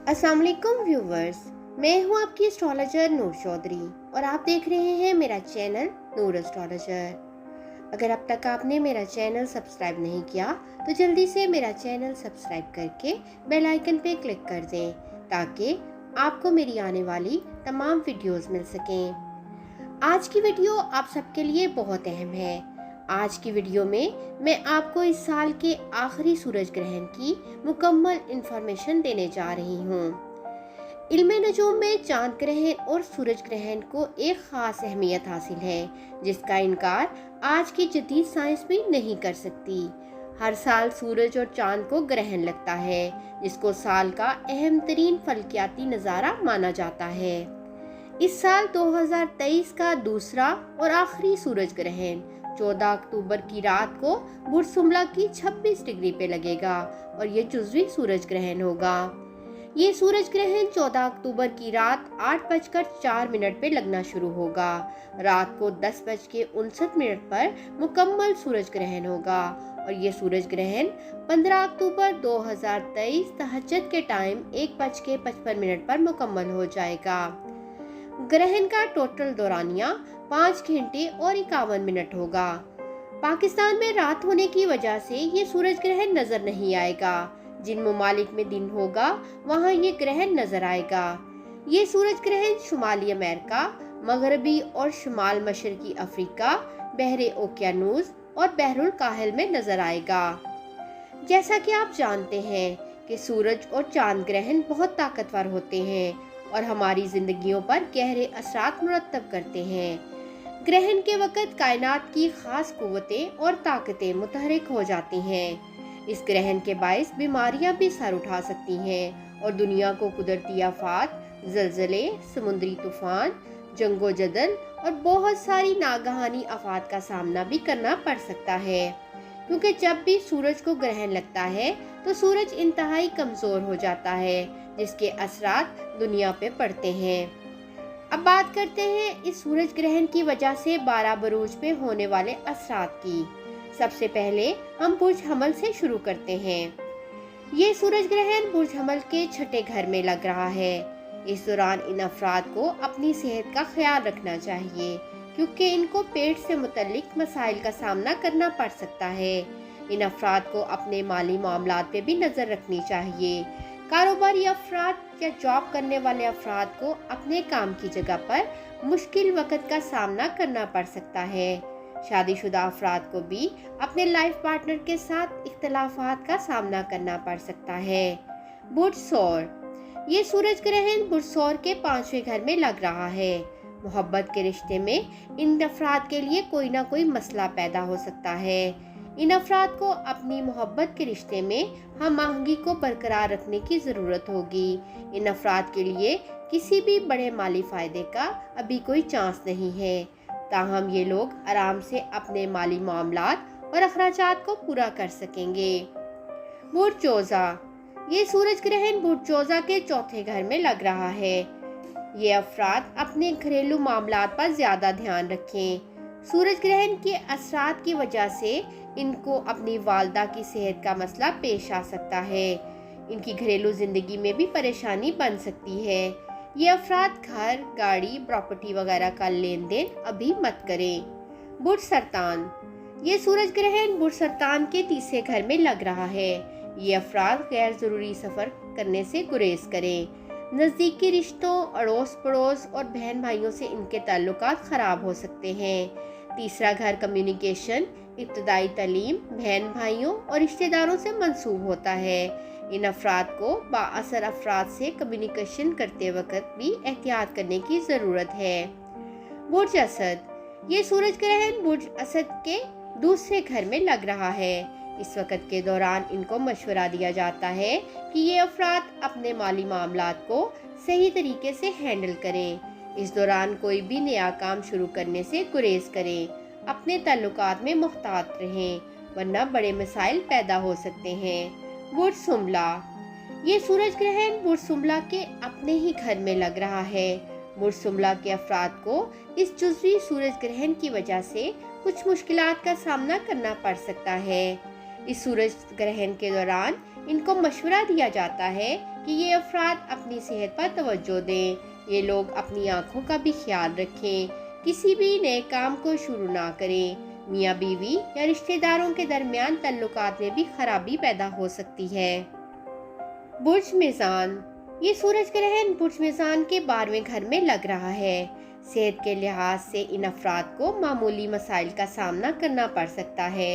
अस्सलाम वालेकुम व्यूवर्स, मैं हूं आपकी एस्ट्रोलॉजर नूर चौधरी और आप देख रहे हैं मेरा चैनल नूर एस्ट्रोलॉजर। अगर अब तक आपने मेरा चैनल सब्सक्राइब नहीं किया तो जल्दी से मेरा चैनल सब्सक्राइब करके बेल आइकन पे क्लिक कर दें ताकि आपको मेरी आने वाली तमाम वीडियोस मिल सकें। आज की वीडियो आप सबके लिए बहुत अहम है। आज की वीडियो में मैं आपको इस साल के आखिरी सूरज ग्रहण की मुकम्मल इंफॉर्मेशन देने जा रही हूँ। इल्मे नजूम में चांद ग्रहण और सूरज ग्रहण को एक खास अहमियत हासिल है जिसका इनकार आज की जदीद साइंस भी नहीं कर सकती। हर साल सूरज और चांद को ग्रहण लगता है जिसको साल का अहम तरीन फल्कियाती नज़ारा माना जाता है। इस साल 2023 का दूसरा और आखिरी सूरज ग्रहण 14 अक्टूबर की रात को बुर्ज सुमला की 26 डिग्री पे लगेगा और ये जुज़वी सूरज ग्रहण होगा। ये सूरज ग्रहण 14 अक्टूबर की रात 8:04 पे लगना शुरू होगा। रात को 10:59 पर मुकम्मल सूरज ग्रहण होगा और ये सूरज ग्रहण 15 अक्टूबर 2023 तहज्जुद के टाइम 1:55 पर मुकम्मल हो जाएगा। ग्रहण का टोटल दौरानिया 5 घंटे और 51 मिनट होगा। पाकिस्तान में रात होने की वजह से ये सूरज ग्रहण नजर नहीं आएगा। जिन ममालिक में दिन होगा वहाँ ये ग्रहण नजर आएगा। ये सूरज ग्रहण शुमाली अमेरिका, मगरबी और शुमाल मशरकी अफ्रीका, बहरे ओकियानूस और बहरुल काहिल में नजर आएगा। जैसा कि आप जानते हैं कि सूरज और चांद ग्रहण बहुत ताकतवर होते हैं और हमारी जिंदगियों पर गहरे असरात मुरतब करते हैं। ग्रहण के वक़्त कायनात की खास कुव्वतें और ताकतें मुतहरिक हो जाती हैं। इस ग्रहण के बायस बीमारियां भी सर उठा सकती हैं और दुनिया को कुदरती आफात, ज़लज़ले, समुद्री तूफान, जंगो जदल और बहुत सारी नागहानी आफात का सामना भी करना पड़ सकता है। क्योंकि जब भी सूरज को ग्रहण लगता है तो सूरज इंतहाई कमज़ोर हो जाता है जिसके असरात दुनिया पे पड़ते हैं। अब बात करते हैं इस सूरज ग्रहण की वजह से 12 बरूज पे होने वाले असरात की। सबसे पहले हम बुर्ज हमल से शुरू करते हैं। ये सूरज ग्रहण बुर्ज हमल के छठे घर में लग रहा है। इस दौरान इन अफराद को अपनी सेहत का ख्याल रखना चाहिए क्योंकि इनको पेट से मुतल्लिक मसाइल का सामना करना पड़ सकता है। इन अफराद को अपने माली मामलात पे भी नज़र रखनी चाहिए। कारोबारी अफराद या जॉब करने वाले अफराद को अपने काम की जगह पर मुश्किल वक़्त का सामना करना पड़ सकता है। शादीशुदा अफराद को भी अपने लाइफ पार्टनर के साथ इख्तलाफात का सामना करना पड़ सकता है। बुर्ज सौर, ये सूरज ग्रहण बुर्ज सौर के 5वें घर में लग रहा है। मोहब्बत के रिश्ते में इन अफराद के लिए कोई ना कोई मसला पैदा हो सकता है। इन अफराद को अपनी मोहब्बत के रिश्ते में हम आहंगी को बरकरार रखने की ज़रूरत होगी। इन अफराद के लिए किसी भी बड़े माली फ़ायदे का अभी कोई चांस नहीं है, ताहम ये लोग आराम से अपने माली मामलात और अखराजात को पूरा कर सकेंगे। बुर्ज जोज़ा, ये सूरज ग्रहण बुर्ज जोज़ा के चौथे घर में लग रहा है। ये अफराद अपने घरेलू मामलात पर ज़्यादा ध्यान रखें। सूरज ग्रहण के असरात की वजह से इनको अपनी वालदा की सेहत का मसला पेश आ सकता है। इनकी घरेलू ज़िंदगी में भी परेशानी बन सकती है। ये अफराद घर, गाड़ी, प्रॉपर्टी वगैरह का लेन देन अभी मत करें। बुर्ज सरतान, ये सूरज ग्रहण बुर्ज सरतान के तीसरे घर में लग रहा है। ये अफराद गैर ज़रूरी सफ़र करने से गुरेज करें। नज़दीकी रिश्तों, अड़ोस पड़ोस और बहन भाइयों से इनके ताल्लुकात ख़राब हो सकते हैं। तीसरा घर कम्युनिकेशन, इब्तदाई तालीम, बहन भाइयों और रिश्तेदारों से मंसूब होता है। इन अफराद को बाअसर अफराद से कम्युनिकेशन करते वक्त भी एहतियात करने की ज़रूरत है। बुर्ज असद, ये सूरज ग्रहण बुर्ज असद के दूसरे घर में लग रहा है। इस वक्त के दौरान इनको मशवरा दिया जाता है कि ये अफराद अपने माली मामलात को सही तरीके से हैंडल करें। इस दौरान कोई भी नया काम शुरू करने से गुरेज करें। अपने ताल्लुकात में मुहतात रहें वरना बड़े मसाइल पैदा हो सकते हैं। बुर्ज सुमला, ये सूरज ग्रहण बुर्ज सुमला के अपने ही घर में लग रहा है। बुर्ज सुमला के अफराद को इस जुज़वी सूरज ग्रहण की वजह से कुछ मुश्किलात का सामना करना पड़ सकता है। इस सूरज ग्रहण के दौरान इनको मशवरा दिया जाता है कि कि ये अफराद अपनी सेहत पर तवज्जो दें। ये लोग अपनी आँखों का भी ख्याल रखें, किसी भी नए काम को शुरू ना करें। मियाँ बीवी या रिश्तेदारों के दरमियान ताल्लुकात में भी खराबी पैदा हो सकती है। बुर्ज मीज़ान, ये सूरज ग्रहण बुर्ज मीज़ान के 12वें घर में लग रहा है। सेहत के लिहाज से इन अफराद को मामूली मसाइल का सामना करना पड़ सकता है,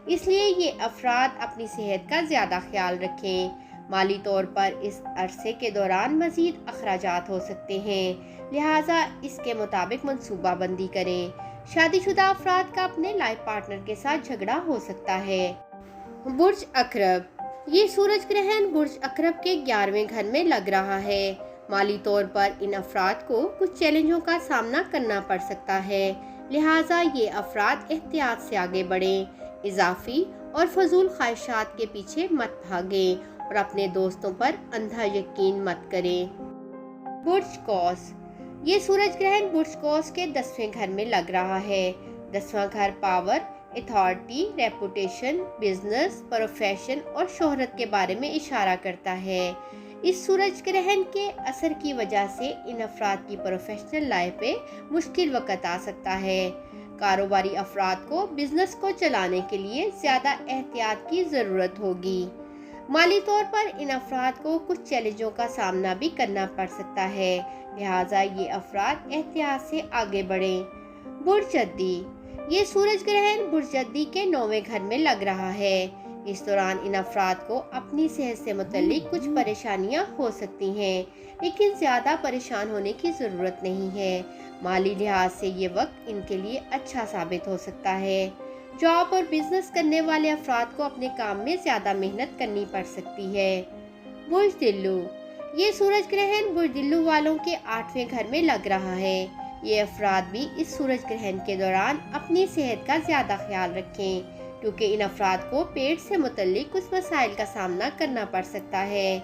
इसलिए ये अफराद अपनी सेहत का ज़्यादा ख्याल रखें। माली तौर पर इस अरसे के दौरान मज़ीद अखराजात हो सकते हैं, लिहाजा इसके मुताबिक मनसूबाबंदी करें। शादीशुदा अफराद का अपने लाइफ पार्टनर के साथ झगड़ा हो सकता है। बुर्ज अकरब, ये सूरज ग्रहण बुर्ज अकरब के 11वें घर में लग रहा है। माली तौर पर इन अफराद को कुछ चैलेंजों का सामना करना पड़ सकता है, लिहाजा ये अफराद एहतियात से आगे बढ़ें। इजाफी और फजूल ख्वाहिशात के पीछे मत भागें और अपने दोस्तों पर अंधा यकीन मत करें। बुर्ज कौस, ये सूरज ग्रहण बुर्ज कौस के 10वें घर में लग रहा है। 10वां घर power, authority, reputation, business, profession और शोहरत के बारे में इशारा करता है। इस सूरज ग्रहण के असर की वजह से इन अफराद की प्रोफेशनल लाइफ में मुश्किल वक्त आ सकता है। कारोबारी अफराद को बिजनेस को चलाने के लिए ज़्यादा एहतियात की ज़रूरत होगी। माली तौर पर इन अफराद को कुछ चैलेंजों का सामना भी करना पड़ सकता है, लिहाजा ये अफराद एहतियात से आगे बढ़ें। बुर्ज जद्दी, ये सूरज ग्रहण बुर्ज जद्दी के 9वें घर में लग रहा है। इस दौरान इन अफराद को अपनी सेहत से मुतल्लिक कुछ परेशानियां हो सकती हैं, लेकिन ज़्यादा परेशान होने की ज़रूरत नहीं है। माली लिहाज से ये वक्त इनके लिए अच्छा साबित हो सकता है। जॉब और बिजनेस करने वाले अफराद को अपने काम में ज़्यादा मेहनत करनी पड़ सकती है। बुर्ज दिल्लू, ये सूरज ग्रहण बुर्ज दिल्लू वालों के 8वें घर में लग रहा है। ये अफराद भी इस सूरज ग्रहण के दौरान अपनी सेहत का ज़्यादा ख्याल रखें, क्योंकि इन अफराद को पेट से मुतल्लिक कुछ मसाइल का सामना करना पड़ सकता है।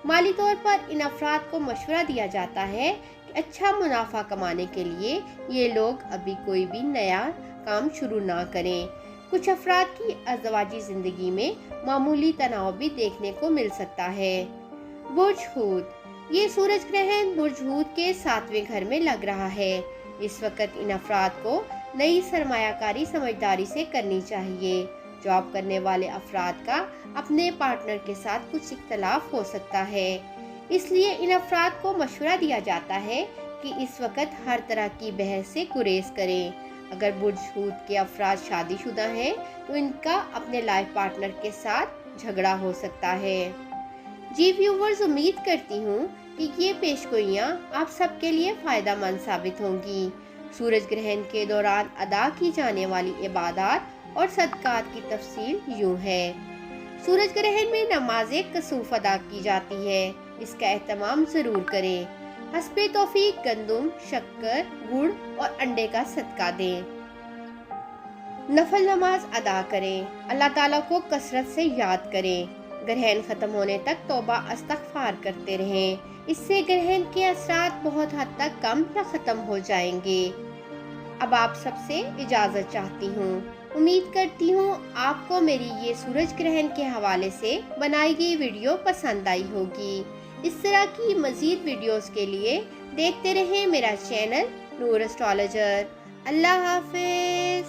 माली तौर पर इन अफराद को मशवरा दिया जाता है कि अच्छा मुनाफा कमाने के लिए ये लोग अभी कोई भी नया काम शुरू ना करें। कुछ अफराद की अज़वाजी ज़िंदगी में मामूली तनाव भी देखने को मिल सकता है। बुर्ज हूत, ये सूरज ग्रहण बुर्ज हूत के 7वें घर में लग रहा है। इस वक्त इन अफराद को नई सरमायाकारी समझदारी से करनी चाहिए। जॉब करने वाले अफराद का अपने पार्टनर के साथ कुछ इख्तलाफ हो सकता है, इसलिए इन अफराद को मशवरा दिया जाता है कि इस वक्त हर तरह की बहस से गुरेज करें। अगर बुर्ज हूत के अफराद शादीशुदा हैं तो इनका अपने लाइफ पार्टनर के साथ झगड़ा हो सकता है। जी व्यूवर्स, उम्मीद करती हूँ कि ये पेशगोइयाँ आप सबके लिए फ़ायदा मंद साबित होंगी। सूरज ग्रहण के दौरान अदा की जाने वाली इबादत और सदकात की तफसील यूँ है। सूरज ग्रहण में नमाज़े कसूफ अदा की जाती है, इसका एहतमाम ज़रूर करें। हस्बे तौफीक गंदुम, शक्कर, गुड़ और अंडे का सदका दें। नफल नमाज अदा करें। अल्लाह ताला को कसरत से याद करें। ग्रहण ख़त्म होने तक तौबा इस्तग़फ़ार करते रहें, इससे ग्रहण के असरात बहुत हद तक कम या ख़त्म हो जाएंगे। अब आप सबसे इजाज़त चाहती हूँ। उम्मीद करती हूँ आपको मेरी ये सूरज ग्रहण के हवाले से बनाई गई वीडियो पसंद आई होगी। इस तरह की मज़ीद वीडियोस के लिए देखते रहें मेरा चैनल नूर एस्ट्रोलॉजर। अल्लाह हाफ़िज़।